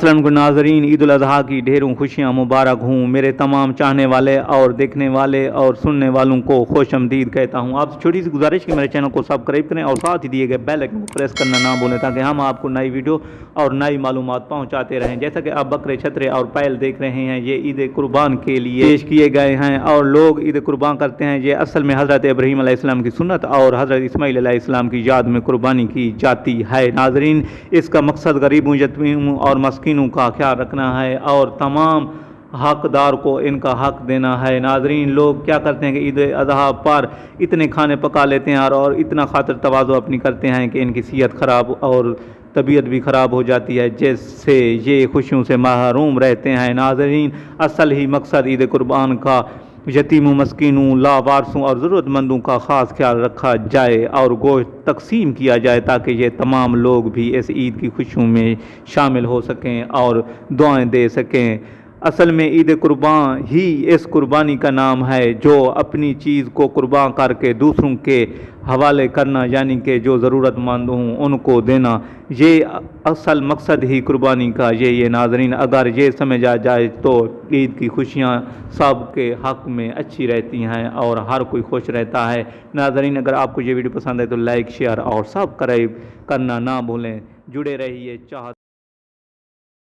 अस्सलाम नाज़रीन, ईद उल अज़हा की ढेरों खुशियाँ मुबारक हूँ। मेरे तमाम चाहने वाले और देखने वाले और सुनने वालों को खुशआमदीद कहता हूँ। आप छोटी सी गुजारिश कि मेरे चैनल को सब्सक्राइब करें और साथ ही दिए गए बेल आइकन को प्रेस करना ना भूलें, ताकि हम आपको नई वीडियो और नई मालूमात पहुँचाते रहें। जैसा कि आप बकरे, छतरे और पैल देख रहे हैं, ये ईद कुर्बान के लिए पेश किए गए हैं और लोग ईद कुर्बान करते हैं। ये असल में हज़रत इब्राहीम अलैहिस्सलाम की सुन्नत और हज़रत इस्माईल अलैहिस्सलाम की याद में कुर्बानी की जाती है। नाज़रीन, इसका मकसद गरीबों, यतीमों और मस्कीनों का ख्याल रखना है और तमाम हकदार को इनका हक देना है। नाज़रीन, लोग क्या करते हैं कि ईद अज़हा पर इतने खाने पका लेते हैं और इतना खातिर तवाज़ो अपनी करते हैं कि इनकी सेहत ख़राब और तबीयत भी ख़राब हो जाती है, जिससे ये खुशियों से महरूम रहते हैं। नाज़रीन, असल ही मकसद ईद कुर्बान का यतीमों, मस्कीनों, लावारसों और ज़रूरतमंदों का ख़ास ख्याल रखा जाए और गोश्त तकसीम किया जाए, ताकि ये तमाम लोग भी इस ईद की खुशियों में शामिल हो सकें और दुआएं दे सकें। असल में ईद कुर्बान ही इस कुर्बानी का नाम है, जो अपनी चीज़ को कुर्बान करके दूसरों के हवाले करना, यानी कि जो ज़रूरतमंद हों उनको देना, ये असल मकसद ही कुर्बानी का ये नाज़रीन, अगर ये समझा जाए तो ईद की खुशियाँ सब के हक़ में अच्छी रहती हैं और हर कोई खुश रहता है। नाज़रीन, अगर आपको ये वीडियो पसंद है तो लाइक, शेयर और सब्सक्राइब करना ना भूलें। जुड़े रहिए। चाह